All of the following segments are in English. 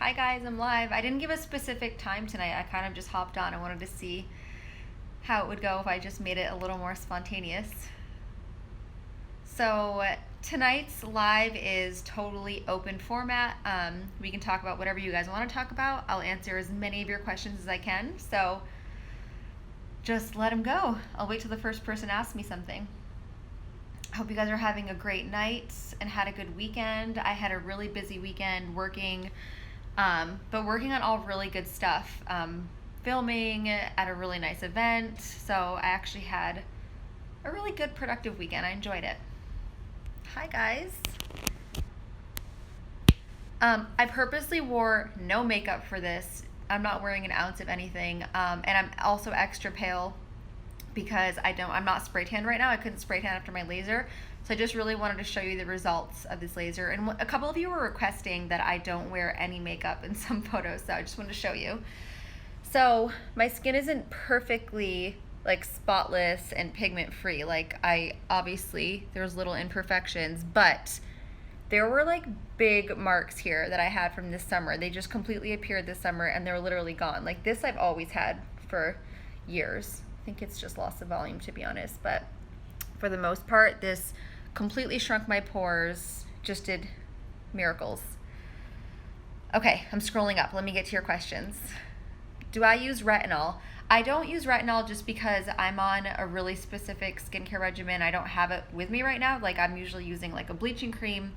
Hi guys, I'm live. I didn't give a specific time tonight. I kind of just hopped on. I wanted to see how it would go if I just made it a little more spontaneous. So tonight's live is totally open format. We can talk about whatever you guys want to talk about. I'll answer as many of your questions as I can. So just let them go. I'll wait till the first person asks me something. I hope you guys are having a great night and had a good weekend. I had a really busy weekend working, but working on all really good stuff. Filming at a really nice event. So I actually had a really good productive weekend. I enjoyed it. Hi guys. I purposely wore no makeup for this. I'm not wearing an ounce of anything. And I'm also extra pale because I'm not spray tan right now. I couldn't spray tan after my laser. So I just really wanted to show you the results of this laser. And a couple of you were requesting that I don't wear any makeup in some photos, so I just wanted to show you. So my skin isn't perfectly like spotless and pigment free. Like there's little imperfections, but there were like big marks here that I had from this summer. They just completely appeared this summer and they were literally gone. Like this I've always had for years. I think it's just loss of volume, to be honest, but for the most part, this completely shrunk my pores, just did miracles. Okay, I'm scrolling up. Let me get to your questions. Do I use retinol? I don't use retinol just because I'm on a really specific skincare regimen. I don't have it with me right now. Like I'm usually using like a bleaching cream,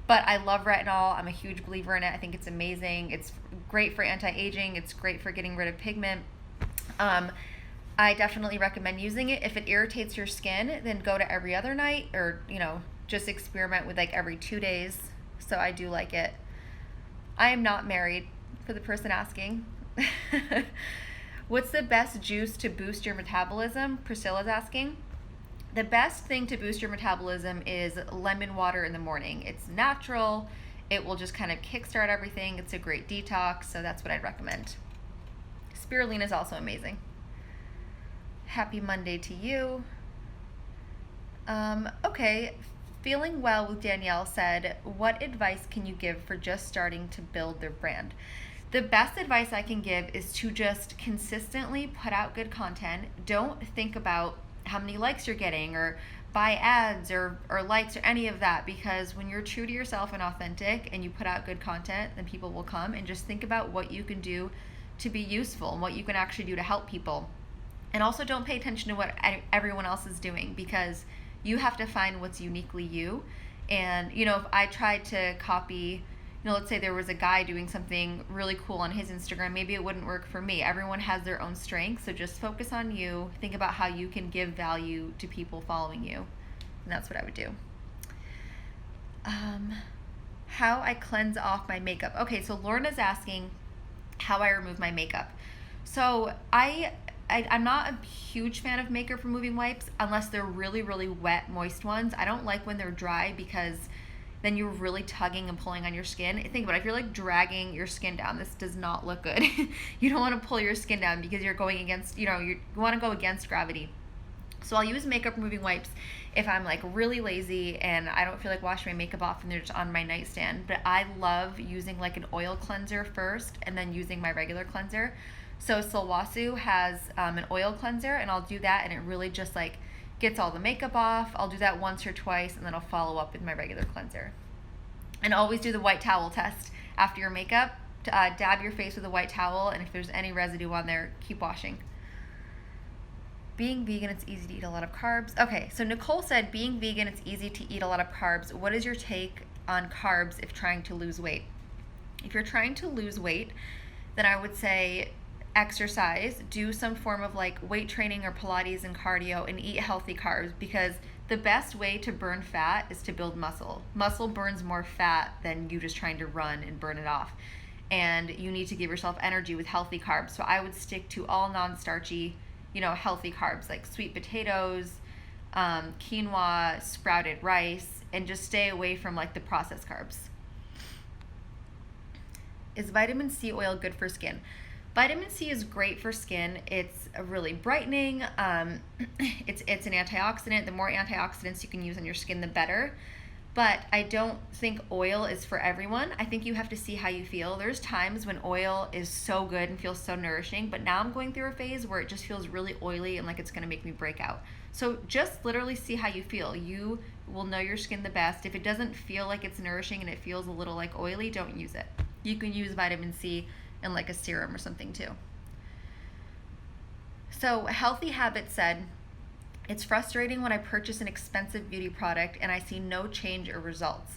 but I love retinol. I'm a huge believer in it. I think it's amazing. It's great for anti-aging. It's great for getting rid of pigment. I definitely recommend using it. If it irritates your skin, then go to every other night or, just experiment with like every 2 days. So I do like it. I am not married, for the person asking. What's the best juice to boost your metabolism? Priscilla's asking. The best thing to boost your metabolism is lemon water in the morning. It's natural. It will just kind of kickstart everything. It's a great detox, so that's what I'd recommend. Spirulina is also amazing. Happy Monday to you. Okay, Feeling Well with Danielle said, what advice can you give for just starting to build their brand? The best advice I can give is to just consistently put out good content. Don't think about how many likes you're getting or buy ads or likes or any of that, because when you're true to yourself and authentic and you put out good content, then people will come. And just think about what you can do to be useful and what you can actually do to help people. And also don't pay attention to what everyone else is doing, because you have to find what's uniquely you. And, if I tried to copy, let's say there was a guy doing something really cool on his Instagram, maybe it wouldn't work for me. Everyone has their own strengths, so just focus on you. Think about how you can give value to people following you. And that's what I would do. How I cleanse off my makeup. Okay, so Lorna's asking how I remove my makeup. So I'm not a huge fan of makeup removing wipes unless they're really, really wet, moist ones. I don't like when they're dry because then you're really tugging and pulling on your skin. Think about it. If you're like dragging your skin down, this does not look good. You don't want to pull your skin down because you're going against, you want to go against gravity. So I'll use makeup removing wipes if I'm like really lazy and I don't feel like washing my makeup off and they're just on my nightstand. But I love using like an oil cleanser first and then using my regular cleanser. So Sulwhasoo has an oil cleanser, and I'll do that, and it really just like gets all the makeup off. I'll do that once or twice, and then I'll follow up with my regular cleanser. And always do the white towel test after your makeup. Dab your face with a white towel, and if there's any residue on there, keep washing. Being vegan, it's easy to eat a lot of carbs. Okay, so Nicole said, being vegan, it's easy to eat a lot of carbs. What is your take on carbs if trying to lose weight? If you're trying to lose weight, then I would say exercise, do some form of like weight training or Pilates and cardio, and eat healthy carbs, because the best way to burn fat is to build muscle. Muscle burns more fat than you just trying to run and burn it off. And you need to give yourself energy with healthy carbs. So I would stick to all non-starchy, healthy carbs like sweet potatoes, quinoa, sprouted rice, and just stay away from like the processed carbs. Is vitamin C oil good for skin? Vitamin C is great for skin. It's really brightening. It's an antioxidant. The more antioxidants you can use on your skin, the better. But I don't think oil is for everyone. I think you have to see how you feel. There's times when oil is so good and feels so nourishing, but now I'm going through a phase where it just feels really oily and like it's gonna make me break out. So just literally see how you feel. You will know your skin the best. If it doesn't feel like it's nourishing and it feels a little like oily, don't use it. You can use vitamin C in like a serum or something too. So Healthy Habits said, it's frustrating when I purchase an expensive beauty product and I see no change or results.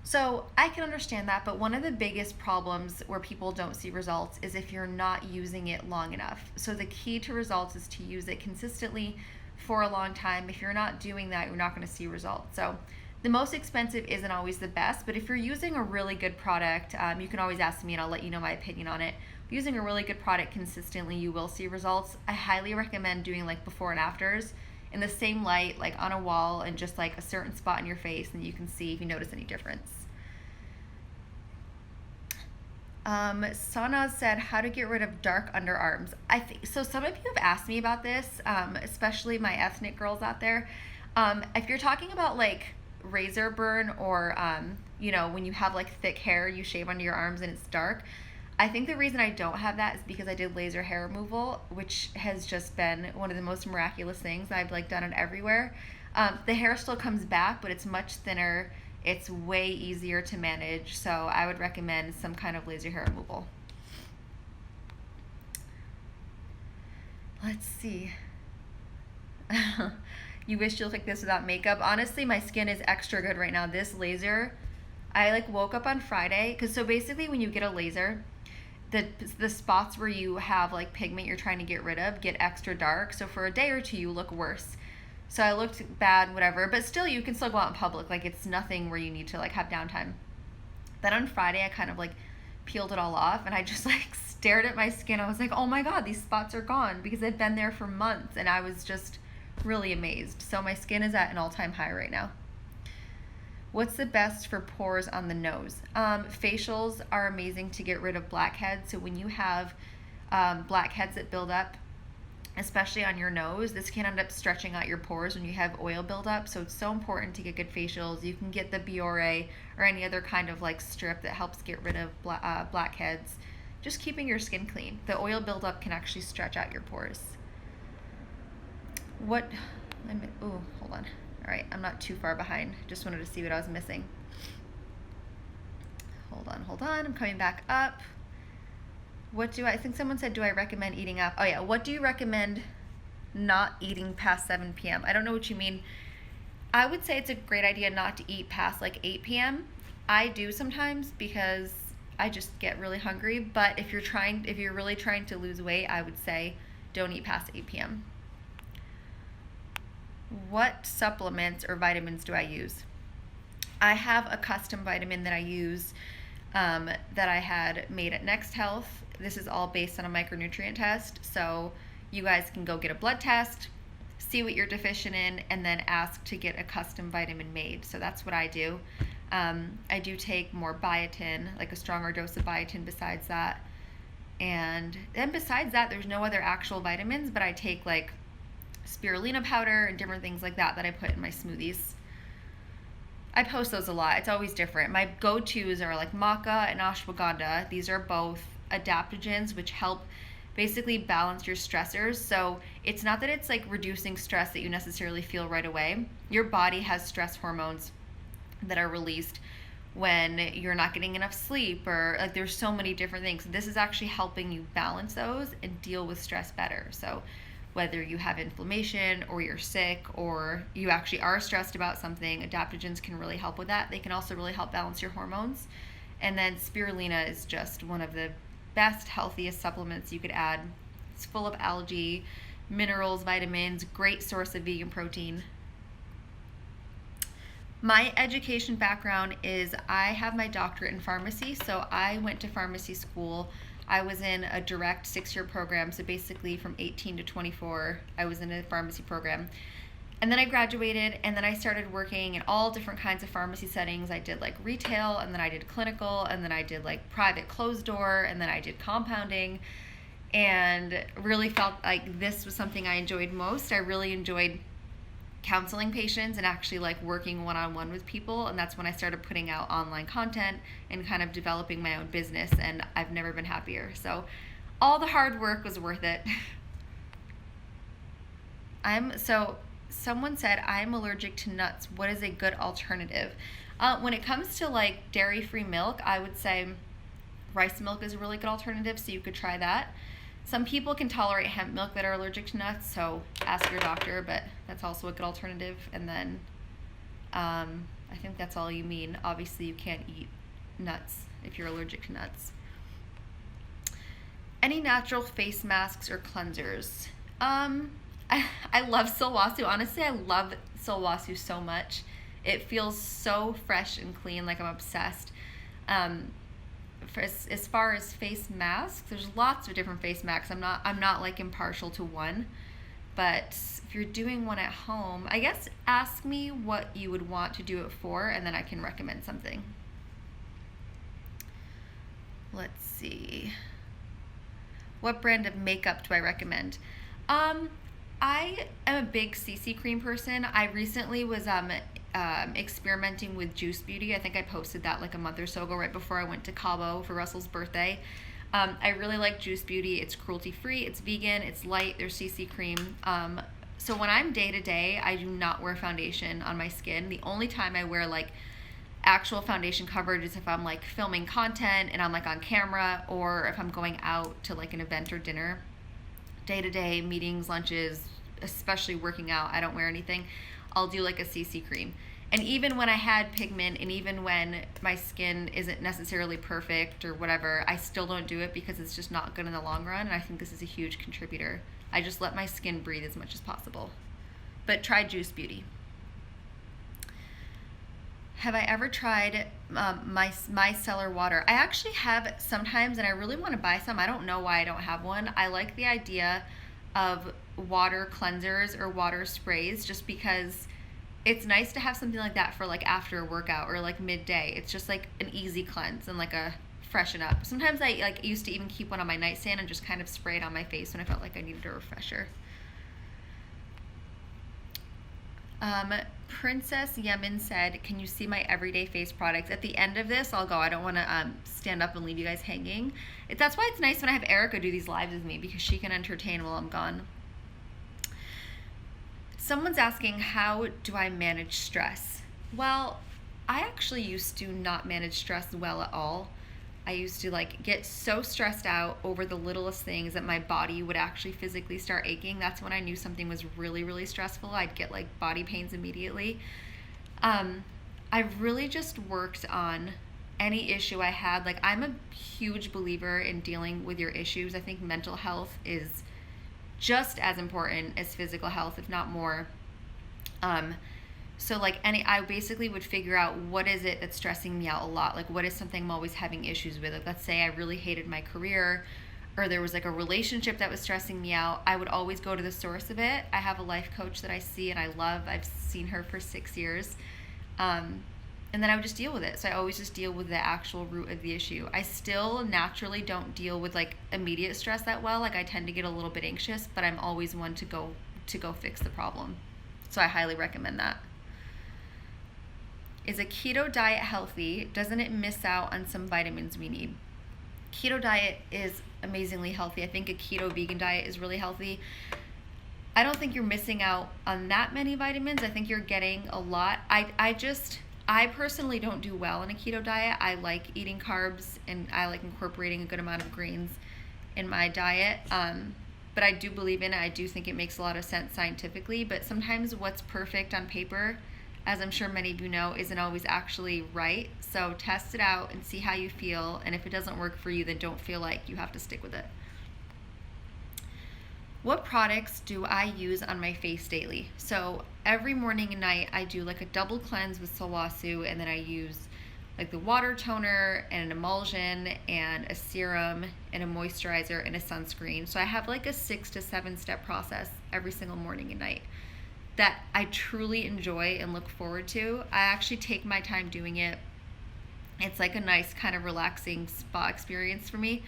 So I can understand that, but one of the biggest problems where people don't see results is if you're not using it long enough. So the key to results is to use it consistently for a long time. If you're not doing that, you're not going to see results. So the most expensive isn't always the best, but if you're using a really good product, you can always ask me and I'll let you know my opinion on it. Using a really good product consistently, you will see results. I highly recommend doing like before and afters in the same light, like on a wall, and just like a certain spot in your face, and you can see if you notice any difference. Sanaz said, how to get rid of dark underarms. I think so. Some of you have asked me about this, especially my ethnic girls out there. If you're talking about like razor burn or when you have like thick hair, you shave under your arms and it's dark. I think the reason I don't have that is because I did laser hair removal, which has just been one of the most miraculous things. I've like done it everywhere. The hair still comes back, but it's much thinner. It's way easier to manage. So I would recommend some kind of laser hair removal. Let's see. You wish you looked like this without makeup. Honestly, my skin is extra good right now. This laser, I like woke up on Friday. So basically when you get a laser, the spots where you have like pigment you're trying to get rid of get extra dark. So for a day or two, you look worse. So I looked bad, whatever, but still you can still go out in public. Like it's nothing where you need to like have downtime. Then on Friday, I kind of like peeled it all off and I just like stared at my skin. I was like, oh my God, these spots are gone, because they've been there for months and I was just really amazed. So my skin is at an all-time high right now. What's the best for pores on the nose? Facials are amazing to get rid of blackheads. So when you have blackheads that build up, especially on your nose, this can end up stretching out your pores when you have oil buildup. So it's so important to get good facials. You can get the Biore or any other kind of like strip that helps get rid of blackheads. Just keeping your skin clean. The oil buildup can actually stretch out your pores. Hold on. All right, I'm not too far behind. Just wanted to see what I was missing. Hold on. I'm coming back up. I think someone said, do I recommend eating up? Oh yeah, what do you recommend not eating past 7 p.m.? I don't know what you mean. I would say it's a great idea not to eat past like 8 p.m. I do sometimes because I just get really hungry, but if you're really trying to lose weight, I would say don't eat past 8 p.m. What supplements or vitamins do I use? I have a custom vitamin that I use that I had made at Next Health. This is all based on a micronutrient test. So you guys can go get a blood test, see what you're deficient in, and then ask to get a custom vitamin made. So that's what I do. I do take more biotin, like a stronger dose of biotin besides that. And then besides that, there's no other actual vitamins, but I take like spirulina powder and different things like that I put in my smoothies. I post those a lot. It's always different. My go-tos are like maca and ashwagandha. These are both adaptogens, which help basically balance your stressors. So it's not that it's like reducing stress that you necessarily feel right away. Your body has stress hormones that are released when you're not getting enough sleep, or like there's so many different things. This is actually helping you balance those and deal with stress better. So whether you have inflammation or you're sick or you actually are stressed about something, adaptogens can really help with that. They can also really help balance your hormones. And then spirulina is just one of the best, healthiest supplements you could add. It's full of algae, minerals, vitamins, great source of vegan protein. My education background is I have my doctorate in pharmacy, so I went to pharmacy school. I was in a direct 6-year program, so basically from 18 to 24, I was in a pharmacy program. And then I graduated, and then I started working in all different kinds of pharmacy settings. I did like retail, and then I did clinical, and then I did like private closed door, and then I did compounding, and really felt like this was something I enjoyed most. I really enjoyed counseling patients and actually like working one-on-one with people, and that's when I started putting out online content and kind of developing my own business, and I've never been happier. So all the hard work was worth it. Someone said, I'm allergic to nuts. What is a good alternative? When it comes to like dairy-free milk, I would say rice milk is a really good alternative, so you could try that. Some people can tolerate hemp milk that are allergic to nuts, so ask your doctor, but that's also a good alternative. And then I think that's all you mean. Obviously, you can't eat nuts if you're allergic to nuts. Any natural face masks or cleansers? I love Silwasu. Honestly, I love Silwasu so much. It feels so fresh and clean, like I'm obsessed. As far as face masks, there's lots of different face masks. I'm not like impartial to one, but if you're doing one at home, I guess ask me what you would want to do it for, and then I can recommend something. Let's see. What brand of makeup do I recommend? I am a big CC cream person. I recently was experimenting with Juice Beauty. I think I posted that like a month or so ago, right before I went to Cabo for Russell's birthday. I really like Juice Beauty. It's cruelty-free, it's vegan, it's light, there's CC cream. So when I'm day-to-day, I do not wear foundation on my skin. The only time I wear like actual foundation coverage is if I'm like filming content and I'm like on camera, or if I'm going out to like an event or dinner. Day-to-day, meetings, lunches, especially working out, I don't wear anything. I'll do like a CC cream. And even when I had pigment, and even when my skin isn't necessarily perfect or whatever, I still don't do it because it's just not good in the long run, and I think this is a huge contributor. I just let my skin breathe as much as possible. But try Juice Beauty. Have I ever tried my micellar water? I actually have sometimes, and I really want to buy some. I don't know why I don't have one. I like the idea of water cleansers or water sprays, just because it's nice to have something like that for like after a workout or like midday. It's just like an easy cleanse and like a freshen up. Sometimes I like used to even keep one on my nightstand and just kind of spray it on my face when I felt like I needed a refresher. Princess Yemen said, can you see my everyday face products? At the end of this, I'll go. I don't want to stand up and leave you guys hanging. That's why it's nice when I have Erica do these lives with me, because she can entertain while I'm gone. Someone's asking, how do I manage stress? Well, I actually used to not manage stress well at all. I used to like get so stressed out over the littlest things that my body would actually physically start aching. That's when I knew something was really, really stressful. I'd get like body pains immediately. I've really just worked on any issue I had. Like, I'm a huge believer in dealing with your issues. I think mental health is just as important as physical health, if not more. So like I basically would figure out what is it that's stressing me out a lot. Like, what is something I'm always having issues with? Like, let's say I really hated my career, or there was like a relationship that was stressing me out. I would always go to the source of it. I have a life coach that I see and I love. I've seen her for 6 years. And then I would just deal with it. So I always just deal with the actual root of the issue. I still naturally don't deal with like immediate stress that well. Like, I tend to get a little bit anxious, but I'm always one to go fix the problem. So I highly recommend that. Is a keto diet healthy? Doesn't it miss out on some vitamins we need? Keto diet is amazingly healthy. I think a keto vegan diet is really healthy. I don't think you're missing out on that many vitamins. I think you're getting a lot. I personally don't do well in a keto diet. I like eating carbs and I like incorporating a good amount of greens in my diet. But I do believe in it. I do think it makes a lot of sense scientifically, but sometimes what's perfect on paper, as I'm sure many of you know, isn't always actually right. So test it out and see how you feel. And if it doesn't work for you, then don't feel like you have to stick with it. What products do I use on my face daily? So every morning and night, I do like a double cleanse with Silwasu, and then I use like the water toner and an emulsion and a serum and a moisturizer and a sunscreen. So I have like a 6 to 7 step process every single morning and night that I truly enjoy and look forward to. I actually take my time doing it. It's like a nice kind of relaxing spa experience for me.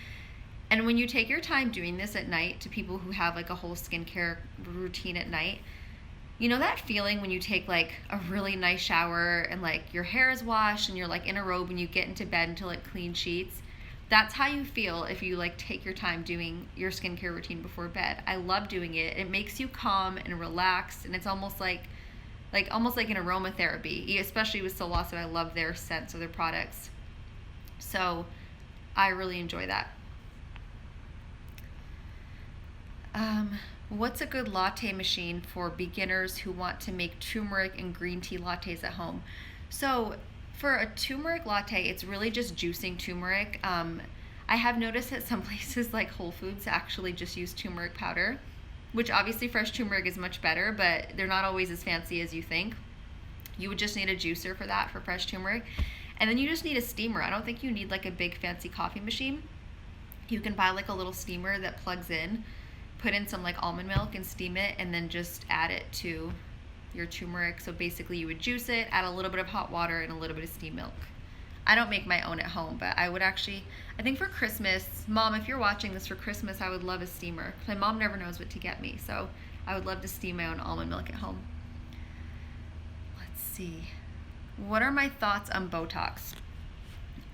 And when you take your time doing this at night, to people who have like a whole skincare routine at night, You know that feeling when you take like a really nice shower and like your hair is washed and you're like in a robe and you get into bed into like clean sheets? That's how you feel if you like take your time doing your skincare routine before bed. I love doing it. It makes you calm and relaxed, and it's almost like an aromatherapy, especially with Solasa. I love their scents of their products. So I really enjoy that. What's a good latte machine for beginners who want to make turmeric and green tea lattes at home? So for a turmeric latte, it's really just juicing turmeric. I have noticed that some places like Whole Foods actually just use turmeric powder, which obviously fresh turmeric is much better, but they're not always as fancy as you think. You would just need a juicer for that, for fresh turmeric. And then you just need a steamer. I don't think you need like a big fancy coffee machine. You can buy like a little steamer that plugs in, put in some like almond milk and steam it, and then just add it to your turmeric. So basically you would juice it, add a little bit of hot water and a little bit of steamed milk. I don't make my own at home, but I would actually, I think for Christmas, Mom, if you're watching this for Christmas, I would love a steamer. My mom never knows what to get me, so I would love to steam my own almond milk at home. Let's see. What are my thoughts on Botox?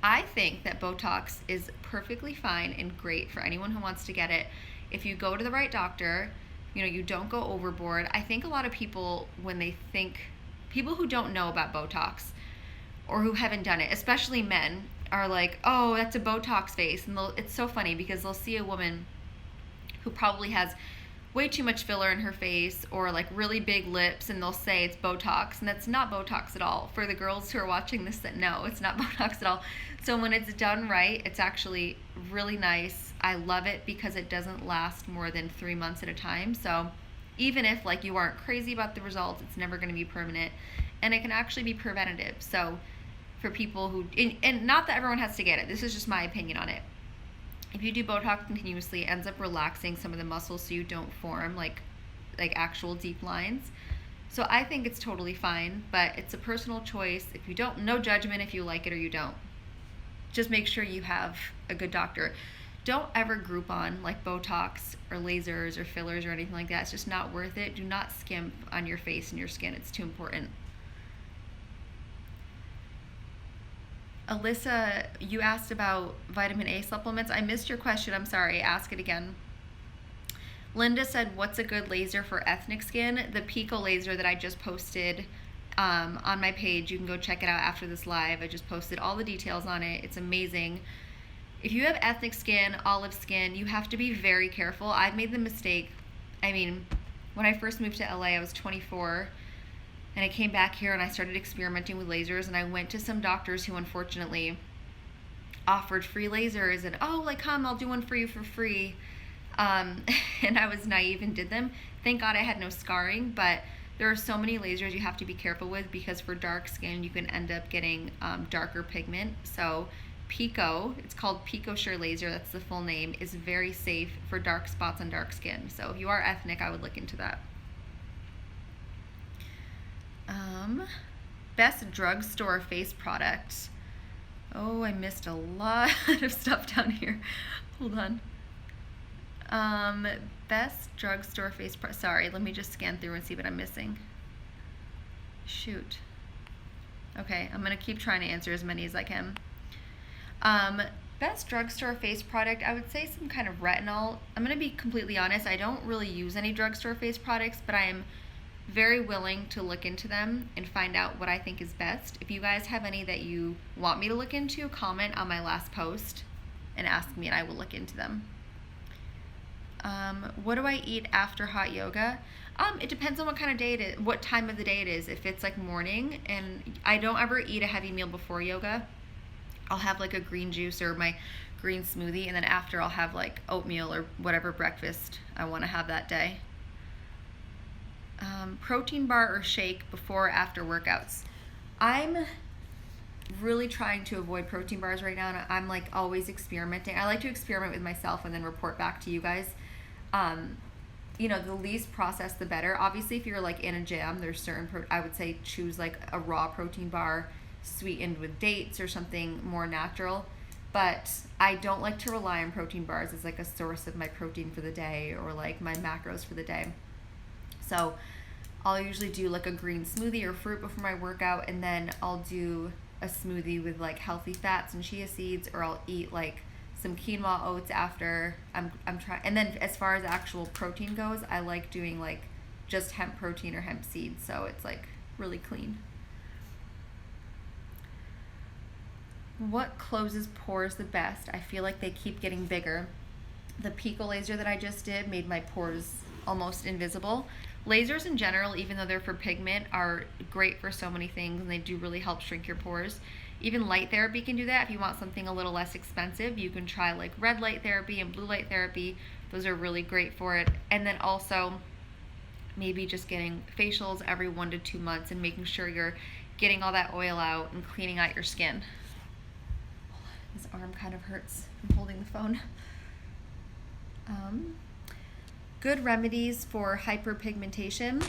I think that Botox is perfectly fine and great for anyone who wants to get it. If you go to the right doctor, you don't go overboard. I think a lot of people, when they think, people who don't know about Botox or who haven't done it, especially men, are like, oh, that's a Botox face. And it's so funny because they'll see a woman who probably has way too much filler in her face or like really big lips, and they'll say it's Botox, and that's not Botox at all. For the girls who are watching this that know, it's not Botox at all. So when it's done right, it's actually really nice. I love it because it doesn't last more than 3 months at a time. So even if like you aren't crazy about the results, it's never going to be permanent, and it can actually be preventative. So for people who, and not that everyone has to get it, this is just my opinion on it. If you do Botox continuously, it ends up relaxing some of the muscles so you don't form like actual deep lines. So I think it's totally fine, but it's a personal choice. If you don't, no judgment if you like it or you don't. Just make sure you have a good doctor. Don't ever group on like Botox or lasers or fillers or anything like that. It's just not worth it. Do not skimp on your face and your skin. It's too important. Alyssa, you asked about vitamin A supplements. I missed your question. I'm sorry. Ask it again. Linda said, what's a good laser for ethnic skin? The Pico laser that I just posted on my page. You can go check it out after this live. I just posted all the details on it. It's amazing. If you have ethnic skin, olive skin, you have to be very careful. I've made the mistake. When I first moved to LA, I was 24, and I came back here and I started experimenting with lasers, and I went to some doctors who unfortunately offered free lasers and, oh, like, come, I'll do one for you for free. And I was naive and did them. Thank God I had no scarring, but there are so many lasers you have to be careful with because for dark skin, you can end up getting darker pigment. So Pico, it's called Pico Shear Laser, that's the full name, is very safe for dark spots on dark skin. So if you are ethnic, I would look into that. Best drugstore face product. Oh, I missed a lot of stuff down here. Hold on. Best drugstore face product. Sorry, let me just scan through and see what I'm missing. Shoot. Okay, I'm going to keep trying to answer as many as I can. Best drugstore face product, I would say some kind of retinol. I'm going to be completely honest, I don't really use any drugstore face products, but I am very willing to look into them and find out what I think is best. If you guys have any that you want me to look into, comment on my last post and ask me and I will look into them. What do I eat after hot yoga? It depends on what kind of day it is, what time of the day it is. If it's like morning, and I don't ever eat a heavy meal before yoga, I'll have like a green juice or my green smoothie, and then after I'll have like oatmeal or whatever breakfast I want to have that day. Protein bar or shake before or after workouts. I'm really trying to avoid protein bars right now, and I'm like always experimenting. I like to experiment with myself and then report back to you guys. The least processed the better. Obviously, if you're like in a gym, there's certain I would say choose like a raw protein bar sweetened with dates or something more natural. But I don't like to rely on protein bars as like a source of my protein for the day or like my macros for the day. So I'll usually do like a green smoothie or fruit before my workout, and then I'll do a smoothie with like healthy fats and chia seeds, or I'll eat like some quinoa oats after. I'm trying. And then as far as actual protein goes, I like doing like just hemp protein or hemp seeds, so it's like really clean. What closes pores the best? I feel like they keep getting bigger. The Pico laser that I just did made my pores almost invisible. Lasers in general, even though they're for pigment, are great for so many things, and they do really help shrink your pores. Even light therapy can do that. If you want something a little less expensive, you can try like red light therapy and blue light therapy. Those are really great for it. And then also maybe just getting facials every 1 to 2 months and making sure you're getting all that oil out and cleaning out your skin. This arm kind of hurts from holding the phone. Good remedies for hyperpigmentation.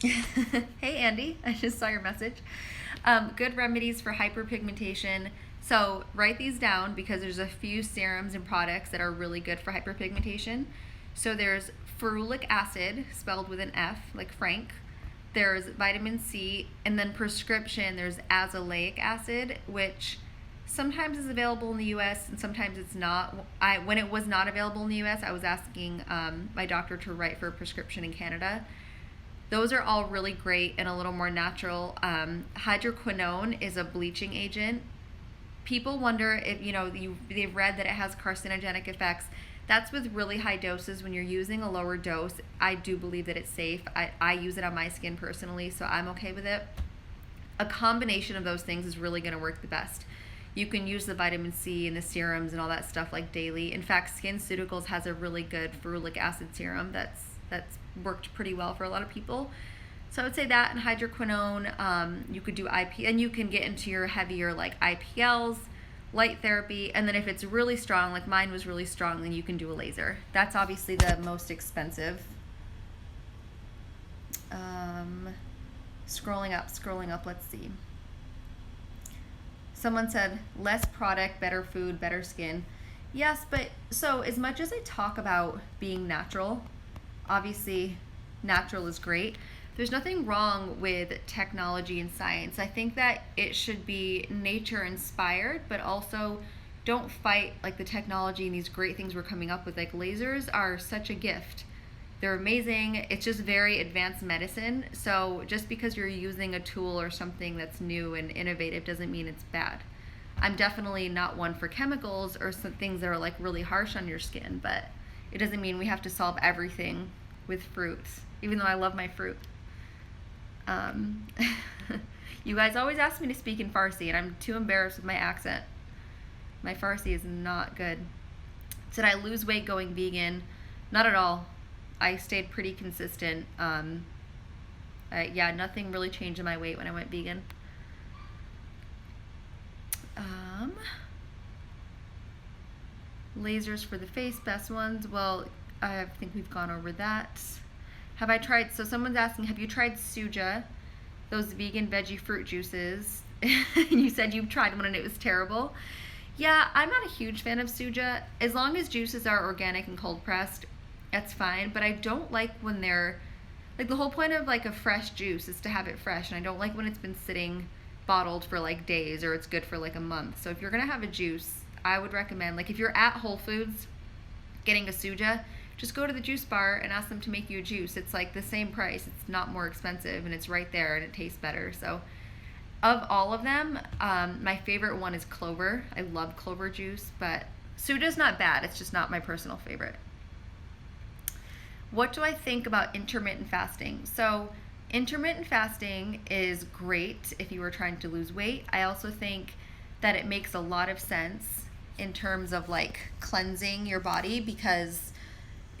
Hey Andy, I just saw your message. Good remedies for hyperpigmentation. So write these down because there's a few serums and products that are really good for hyperpigmentation. So there's ferulic acid, spelled with an F, like Frank. There's vitamin C, and then prescription, there's azelaic acid, which sometimes is available in the U.S. and sometimes it's not. When it was not available in the U.S., I was asking my doctor to write for a prescription in Canada. Those are all really great and a little more natural. Hydroquinone is a bleaching agent. People wonder if, they've read that it has carcinogenic effects. That's with really high doses. When you're using a lower dose, I do believe that it's safe. I use it on my skin personally, so I'm okay with it. A combination of those things is really going to work the best. You can use the vitamin C and the serums and all that stuff like daily. In fact, SkinCeuticals has a really good ferulic acid serum that's worked pretty well for a lot of people. So I would say that, and hydroquinone. You could do IP, and you can get into your heavier like IPLs, light therapy, and then if it's really strong, like mine was really strong, then you can do a laser. That's obviously the most expensive. Scrolling up, let's see. Someone said, less product, better food, better skin. Yes, but so as much as I talk about being natural, obviously natural is great. There's nothing wrong with technology and science. I think that it should be nature inspired, but also don't fight like the technology and these great things we're coming up with. Like lasers are such a gift. They're amazing. It's just very advanced medicine. So just because you're using a tool or something that's new and innovative doesn't mean it's bad. I'm definitely not one for chemicals or some things that are like really harsh on your skin, but it doesn't mean we have to solve everything with fruits, even though I love my fruit. You guys always ask me to speak in Farsi, and I'm too embarrassed with my accent. My Farsi is not good. Did I lose weight going vegan? Not at all. I stayed pretty consistent. Nothing really changed in my weight when I went vegan. Lasers for the face, best ones. Well, I think we've gone over that. Have I tried, so someone's asking, have you tried Suja, those vegan veggie fruit juices? You said you've tried one and it was terrible. Yeah, I'm not a huge fan of Suja. As long as juices are organic and cold pressed, that's fine. But I don't like when they're, like the whole point of like a fresh juice is to have it fresh. And I don't like when it's been sitting bottled for like days or it's good for like a month. So if you're going to have a juice, I would recommend, like if you're at Whole Foods getting a Suja, just go to the juice bar and ask them to make you a juice. It's like the same price. It's not more expensive and it's right there and it tastes better. So of all of them, my favorite one is clover. I love clover juice, but Suja's not bad. It's just not my personal favorite. What do I think about intermittent fasting? So intermittent fasting is great if you were trying to lose weight. I also think that it makes a lot of sense in terms of like cleansing your body, because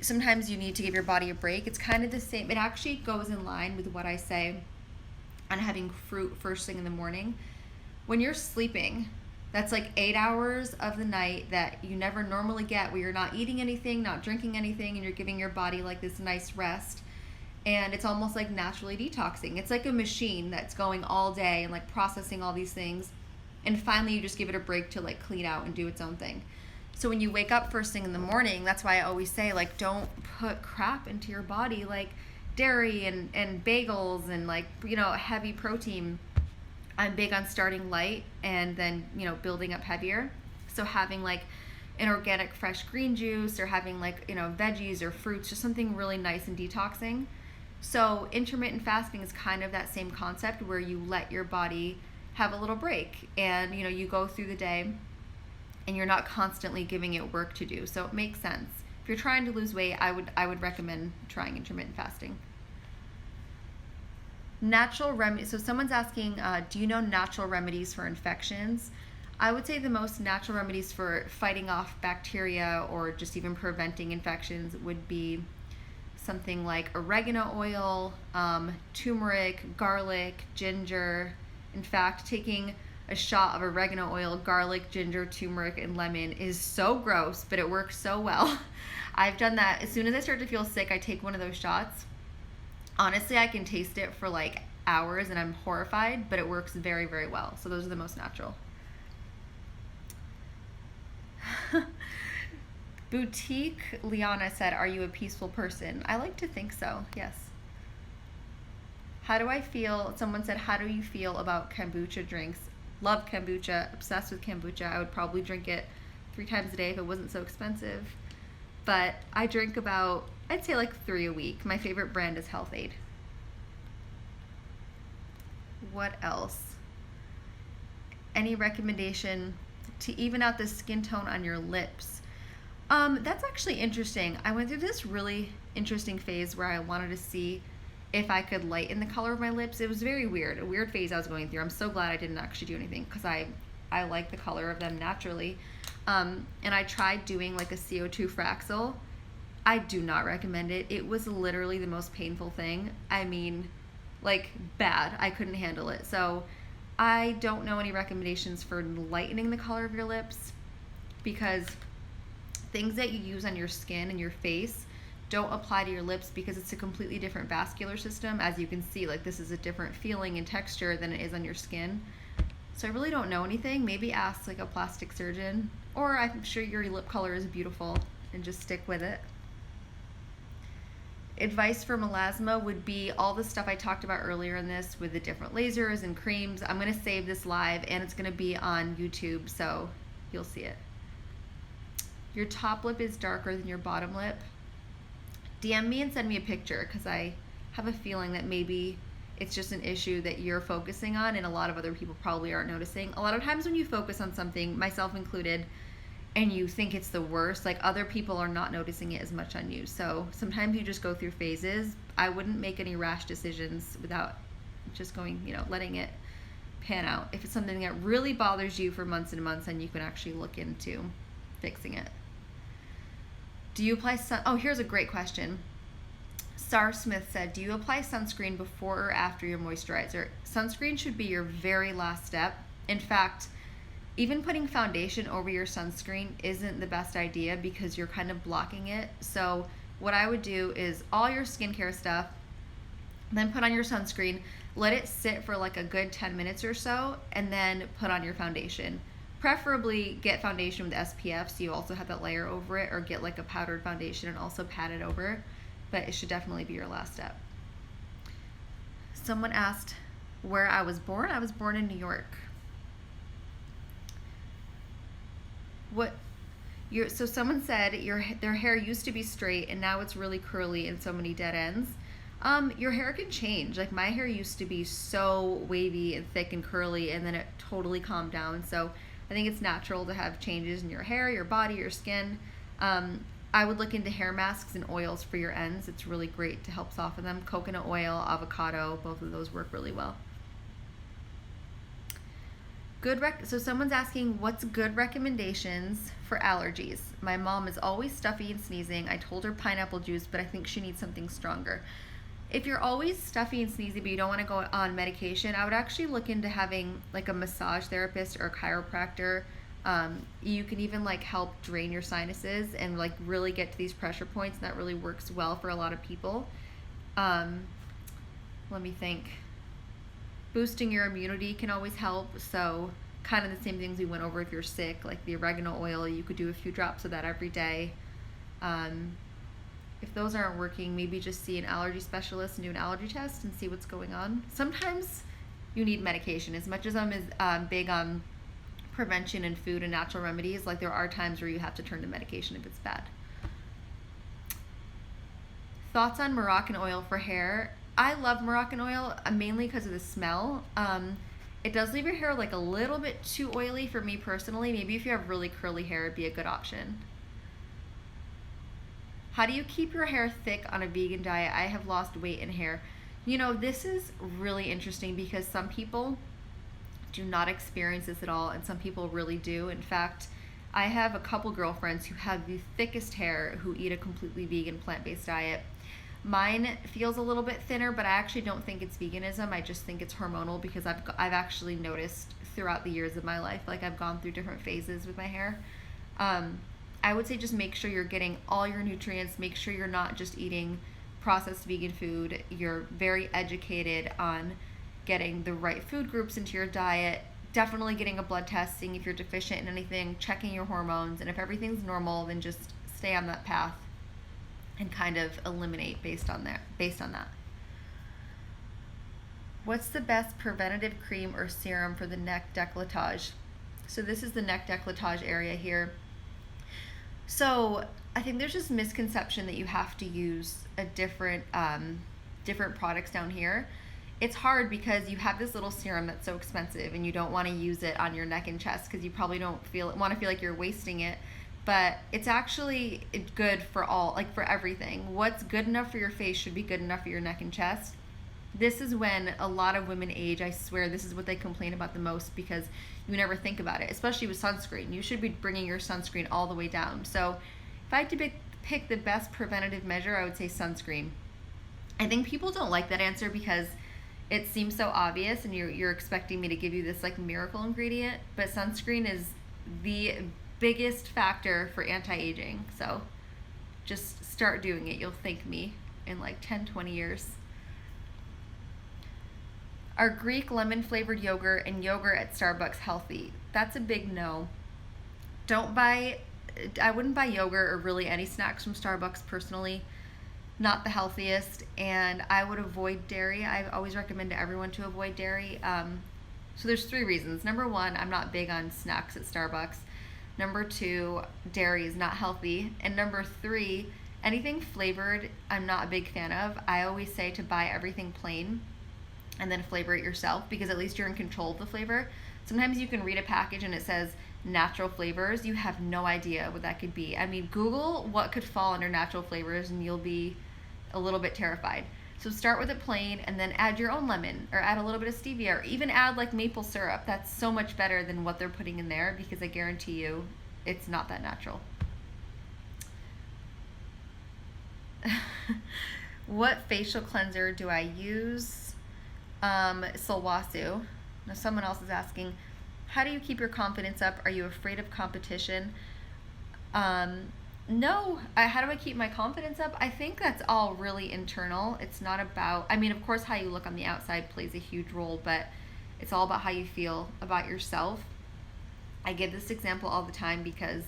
sometimes you need to give your body a break. It's kind of the same. It actually goes in line with what I say on having fruit first thing in the morning. When you're sleeping, that's like 8 hours of the night that you never normally get, where you're not eating anything, not drinking anything, and you're giving your body like this nice rest. And it's almost like naturally detoxing. It's like a machine that's going all day and like processing all these things. And finally you just give it a break to like clean out and do its own thing. So when you wake up first thing in the morning, that's why I always say, like, don't put crap into your body. Like, dairy and bagels and like, heavy protein. I'm big on starting light and then, building up heavier. So having like an organic fresh green juice or having like, veggies or fruits, just something really nice and detoxing. So intermittent fasting is kind of that same concept where you let your body have a little break and, you go through the day and you're not constantly giving it work to do. So it makes sense. If you're trying to lose weight, I would recommend trying intermittent fasting. Natural remedies. So someone's asking, do you know natural remedies for infections? I would say the most natural remedies for fighting off bacteria or just even preventing infections would be something like oregano oil, turmeric, garlic, ginger. In fact, taking a shot of oregano oil, garlic, ginger, turmeric, and lemon is so gross, but it works so well. I've done that. As soon as I start to feel sick, I take one of those shots. Honestly, I can taste it for like hours and I'm horrified, but it works very, very well. So those are the most natural. Boutique Liana said, are you a peaceful person? I like to think so, yes. How do I feel? Someone said, how do you feel about kombucha drinks? Love kombucha, obsessed with kombucha. I would probably drink it 3 times a day if it wasn't so expensive. But I drink about, I'd say like 3 a week. My favorite brand is Health Aid. What else? Any recommendation to even out the skin tone on your lips? That's actually interesting. I went through this really interesting phase where I wanted to see if I could lighten the color of my lips. It was very weird, a weird phase I was going through. I'm so glad I didn't actually do anything because I like the color of them naturally. And I tried doing like a CO2 Fraxel. I do not recommend it. It was literally the most painful thing. I mean, like bad. I couldn't handle it. So I don't know any recommendations for lightening the color of your lips because things that you use on your skin and your face don't apply to your lips because it's a completely different vascular system. As you can see, like this is a different feeling and texture than it is on your skin. So I really don't know anything. Maybe ask like a plastic surgeon, or I'm sure your lip color is beautiful and just stick with it. Advice for melasma would be all the stuff I talked about earlier in this with the different lasers and creams. I'm going to save this live and it's going to be on YouTube, so you'll see it. Your top lip is darker than your bottom lip. DM me and send me a picture because I have a feeling that maybe it's just an issue that you're focusing on and a lot of other people probably aren't noticing. A lot of times when you focus on something, myself included, and you think it's the worst, like other people are not noticing it as much on you. So sometimes you just go through phases. I wouldn't make any rash decisions without just going, letting it pan out. If it's something that really bothers you for months and months, then you can actually look into fixing it. Do you apply oh, here's a great question. Sar Smith said, do you apply sunscreen before or after your moisturizer? Sunscreen should be your very last step. In fact, even putting foundation over your sunscreen isn't the best idea because you're kind of blocking it. So what I would do is all your skincare stuff, then put on your sunscreen, let it sit for like a good 10 minutes or so, and then put on your foundation. Preferably get foundation with SPF so you also have that layer over it, or get like a powdered foundation and also pat it over. But it should definitely be your last step. Someone asked where I was born. I was born in New York. So someone said their hair used to be straight and now it's really curly and so many dead ends. Your hair can change. Like my hair used to be so wavy and thick and curly and then it totally calmed down. So I think it's natural to have changes in your hair, your body, your skin. I would look into hair masks and oils for your ends. It's really great to help soften them. Coconut oil, avocado, both of those work really well. So someone's asking, what's good recommendations for allergies? My mom is always stuffy and sneezing. I told her pineapple juice, but I think she needs something stronger. If you're always stuffy and sneezy, but you don't want to go on medication, I would actually look into having like a massage therapist or a chiropractor. You can even like help drain your sinuses and like really get to these pressure points, and that really works well for a lot of people. Let me think. Boosting your immunity can always help. So kind of the same things we went over if you're sick, like the oregano oil, you could do a few drops of that every day. If those aren't working, maybe just see an allergy specialist and do an allergy test and see what's going on. Sometimes you need medication. As much as I'm big on prevention and food and natural remedies, like there are times where you have to turn to medication if it's bad. Thoughts on Moroccan oil for hair? I love Moroccan oil mainly because of the smell. It does leave your hair like a little bit too oily for me personally. Maybe if you have really curly hair, it'd be a good option. How do you keep your hair thick on a vegan diet? I have lost weight and hair. You know, this is really interesting because some people do not experience this at all and some people really do. In fact, I have a couple girlfriends who have the thickest hair who eat a completely vegan plant-based diet. Mine feels a little bit thinner, but I actually don't think it's veganism. I just think it's hormonal because I've actually noticed throughout the years of my life, like I've gone through different phases with my hair. I would say just make sure you're getting all your nutrients. Make sure you're not just eating processed vegan food. You're very educated on getting the right food groups into your diet. Definitely getting a blood test, seeing if you're deficient in anything, checking your hormones, and if everything's normal, then just stay on that path and kind of eliminate based on that. What's the best preventative cream or serum for the neck décolletage? So this is the neck décolletage area here. So I think there's just misconception that you have to use a different products down here. It's hard because you have this little serum that's so expensive and you don't want to use it on your neck and chest because you probably don't want to feel like you're wasting it. But it's actually good for for everything. What's good enough for your face should be good enough for your neck and chest. This is when a lot of women age. I swear this is what they complain about the most because you never think about it, especially with sunscreen. You should be bringing your sunscreen all the way down. So if I had to pick the best preventative measure, I would say sunscreen. I think people don't like that answer because it seems so obvious and you're expecting me to give you this like miracle ingredient, but sunscreen is the biggest factor for anti-aging. So just start doing it. You'll thank me in like 10-20 years. Are Greek lemon flavored yogurt and yogurt at Starbucks healthy? That's a big no. I wouldn't buy yogurt or really any snacks from Starbucks personally. Not the healthiest, and I would avoid dairy. I always recommend to everyone to avoid dairy. So there's 3 reasons. Number 1, I'm not big on snacks at Starbucks. Number 2, dairy is not healthy. And number 3, anything flavored, I'm not a big fan of. I always say to buy everything plain and then flavor it yourself because at least you're in control of the flavor. Sometimes you can read a package and it says natural flavors. You have no idea what that could be. I mean, Google what could fall under natural flavors and you'll be a little bit terrified. So start with it plain and then add your own lemon or add a little bit of stevia or even add like maple syrup. That's so much better than what they're putting in there because I guarantee you it's not that natural. What facial cleanser do I use? Silwasu. Now someone else is asking, how do you keep your confidence up? Are you afraid of competition? No. How do I keep my confidence up? I think that's all really internal. It's not about, I mean, of course, how you look on the outside plays a huge role, but it's all about how you feel about yourself. I give this example all the time because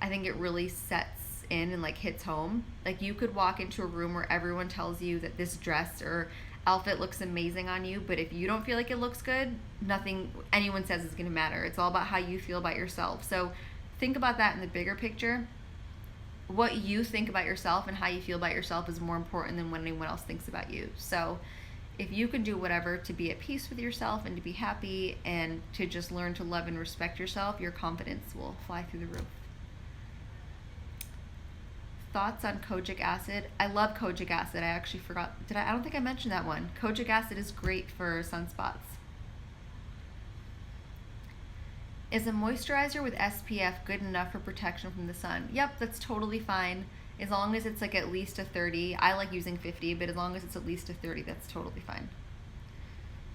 I think it really sets in and like hits home. Like you could walk into a room where everyone tells you that this dress or outfit looks amazing on you, but if you don't feel like it looks good, nothing anyone says is going to matter. It's all about how you feel about yourself. So think about that in the bigger picture. What you think about yourself and how you feel about yourself is more important than what anyone else thinks about you. So if you can do whatever to be at peace with yourself and to be happy and to just learn to love and respect yourself, your confidence will fly through the roof. Thoughts on kojic acid? I love kojic acid. I actually forgot. I don't think I mentioned that one. Kojic acid is great for sunspots. Is a moisturizer with SPF good enough for protection from the sun? Yep, that's totally fine. As long as it's like at least a 30. I like using 50, but as long as it's at least a 30, that's totally fine.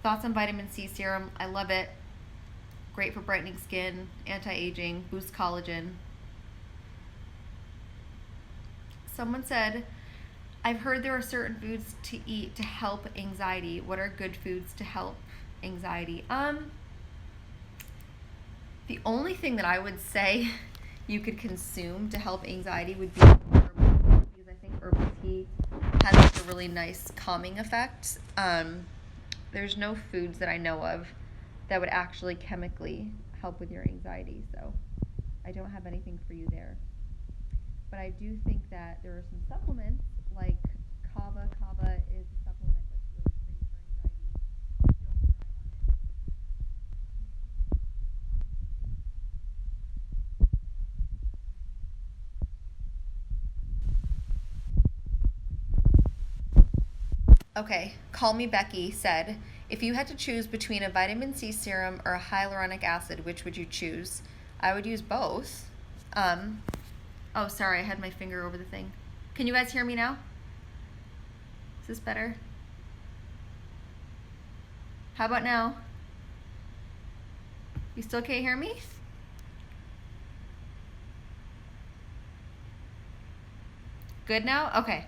Thoughts on vitamin C serum? I love it. Great for brightening skin, anti-aging, boosts collagen. Someone said, I've heard there are certain foods to eat to help anxiety. What are good foods to help anxiety? The only thing that I would say you could consume to help anxiety would be herbal, because I think herbal tea has like a really nice calming effect. There's no foods that I know of that would actually chemically help with your anxiety, so I don't have anything for you there. But I do think that there are some supplements like kava. Kava is a supplement that's really great for anxiety. Don't thrive on it because okay, Call Me Becky said, if you had to choose between a vitamin C serum or a hyaluronic acid, which would you choose? I would use both. Oh, sorry, I had my finger over the thing. Can you guys hear me now? Is this better? How about now? You still can't hear me? Good now? Okay.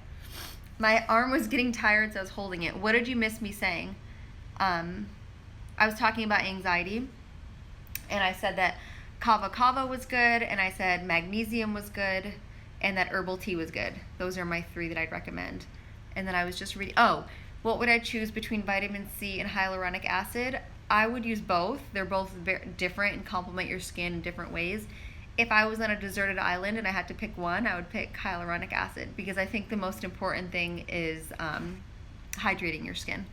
My arm was getting tired, so I was holding it. What did you miss me saying? I was talking about anxiety, and I said that kava was good, and I said magnesium was good, and that herbal tea was good. Those are my 3 that I'd recommend. And then I was just reading, what would I choose between vitamin C and hyaluronic acid? I would use both. They're both very different and complement your skin in different ways. If I was on a deserted island and I had to pick one, I would pick hyaluronic acid because I think the most important thing is hydrating your skin.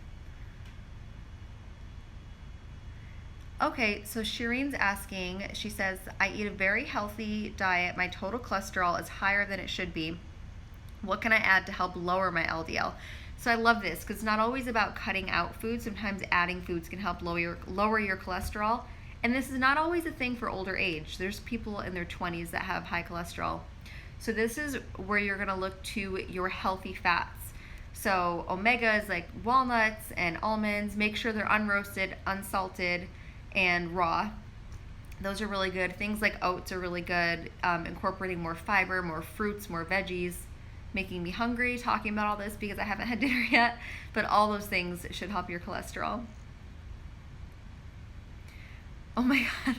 Okay, so Shireen's asking, she says, I eat a very healthy diet. My total cholesterol is higher than it should be. What can I add to help lower my LDL? So I love this because it's not always about cutting out food. Sometimes adding foods can help lower your cholesterol. And this is not always a thing for older age. There's people in their 20s that have high cholesterol. So this is where you're going to look to your healthy fats. So omegas like walnuts and almonds, make sure they're unroasted, unsalted, and raw. Those are really good. Things like oats are really good. Incorporating more fiber, more fruits, more veggies. Making me hungry talking about all this because I haven't had dinner yet, but all those things should help your cholesterol. Oh my God.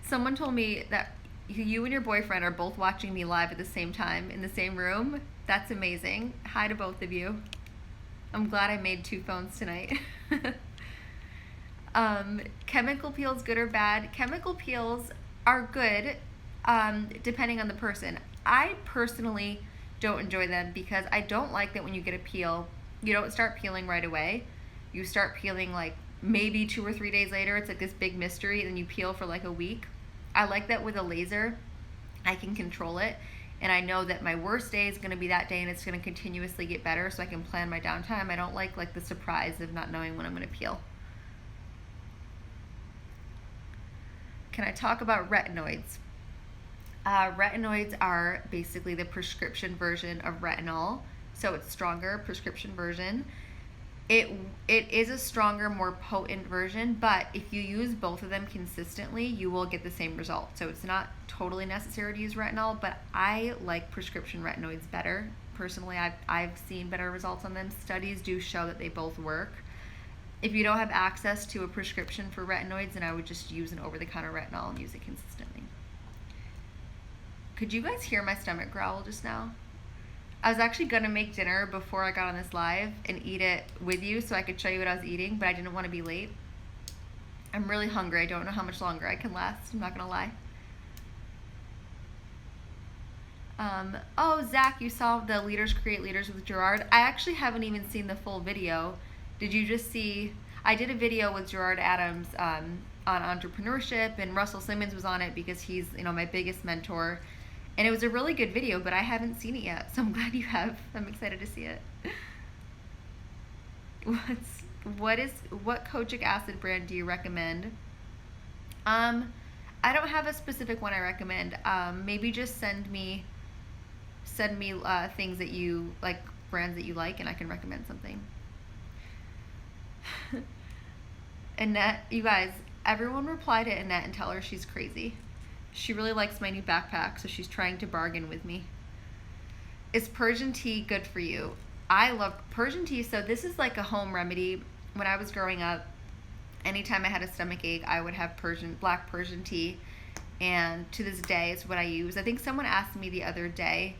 Someone told me that you and your boyfriend are both watching me live at the same time in the same room. That's amazing. Hi to both of you. I'm glad I made 2 phones tonight. Chemical peels, good or bad? Chemical peels are good depending on the person. I personally don't enjoy them because I don't like that when you get a peel, you don't start peeling right away. You start peeling like maybe 2 or 3 days later. It's like this big mystery, and then you peel for like a week. I like that with a laser, I can control it, and I know that my worst day is going to be that day, and it's going to continuously get better, so I can plan my downtime. I don't like the surprise of not knowing when I'm going to peel. Can I talk about retinoids? Retinoids are basically the prescription version of retinol, so it's stronger prescription version. It is a stronger, more potent version, but if you use both of them consistently, you will get the same result. So it's not totally necessary to use retinol, but I like prescription retinoids better. Personally, I've seen better results on them. Studies do show that they both work. If you don't have access to a prescription for retinoids, then I would just use an over-the-counter retinol and use it consistently. Could you guys hear my stomach growl just now? I was actually going to make dinner before I got on this live and eat it with you so I could show you what I was eating, but I didn't want to be late. I'm really hungry. I don't know how much longer I can last. I'm not going to lie. Oh, Zach, you saw the Leaders Create Leaders with Gerard. I actually haven't even seen the full video. Did you just see? I did a video with Gerard Adams on entrepreneurship, and Russell Simmons was on it because he's my biggest mentor. And it was a really good video, but I haven't seen it yet, so I'm glad you have. I'm excited to see it. What kojic acid brand do you recommend? I don't have a specific one I recommend. Maybe just send me things that you like, brands that you like, and I can recommend something. Annette, you guys, everyone reply to Annette and tell her she's crazy. She really likes my new backpack, so she's trying to bargain with me. Is Persian tea good for you? I love Persian tea. So this is like a home remedy. When I was growing up, anytime I had a stomach ache, I would have black Persian tea. And to this day, it's what I use. I think someone asked me the other day,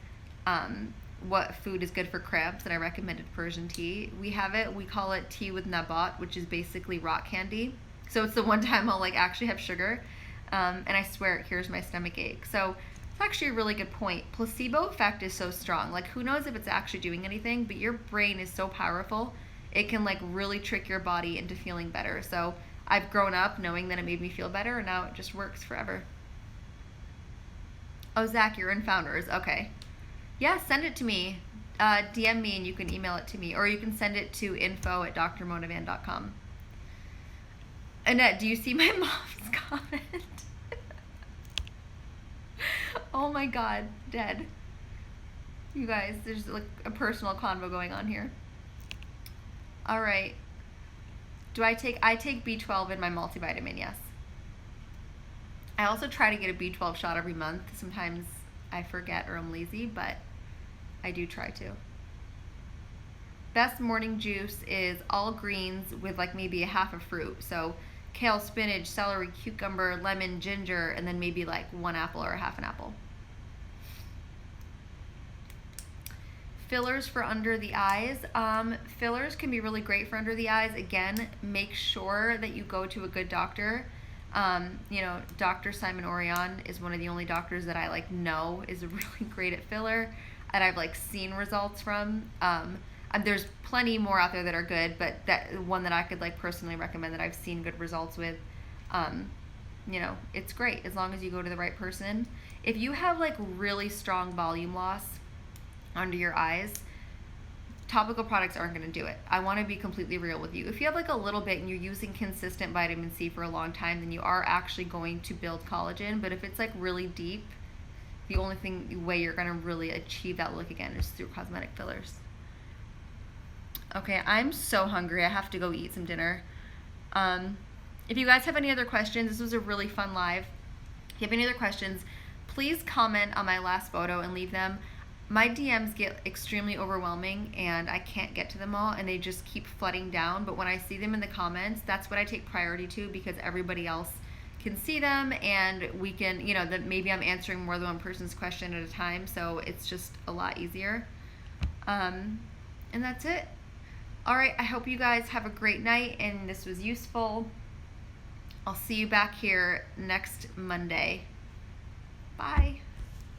what food is good for cramps, and I recommended Persian tea. We have it. We call it tea with nabat, which is basically rock candy. So it's the one time I'll like actually have sugar, and I swear it cures my stomach ache. So it's actually a really good point. Placebo effect is so strong. Like who knows if it's actually doing anything, but your brain is so powerful. It can like really trick your body into feeling better. So I've grown up knowing that it made me feel better, and now it just works forever. Oh, Zach, you're in Founders. Okay. Yeah, send it to me. DM me and you can email it to me. Or you can send it to info@drmotivan.com. Annette, do you see my mom's comment? Oh my god, dead. You guys, there's like a personal convo going on here. All right. I take B12 in my multivitamin, yes. I also try to get a B12 shot every month. Sometimes I forget or I'm lazy, but I do try to. Best morning juice is all greens with like maybe a half a fruit. So kale, spinach, celery, cucumber, lemon, ginger, and then maybe like one apple or a half an apple. Fillers for under the eyes. Fillers can be really great for under the eyes. Again, make sure that you go to a good doctor. Dr. Simon Orion is one of the only doctors that I like know is really great at filler, and I've like seen results from. And there's plenty more out there that are good, but that one that I could like personally recommend that I've seen good results with, it's great as long as you go to the right person. If you have like really strong volume loss under your eyes, topical products aren't going to do it. I want to be completely real with you. If you have like a little bit and you're using consistent vitamin C for a long time, then you are actually going to build collagen. But if it's like really deep, the only way you're going to really achieve that look again is through cosmetic fillers. Okay, I'm so hungry. I have to go eat some dinner. If you guys have any other questions, this was a really fun live. If you have any other questions, please comment on my last photo and leave them. My DMs get extremely overwhelming and I can't get to them all, and they just keep flooding down. But when I see them in the comments, that's what I take priority to, because everybody else can see them, and we can, that maybe I'm answering more than one person's question at a time, so it's just a lot easier. And that's it. All right, I hope you guys have a great night and this was useful. I'll see you back here next Monday. Bye.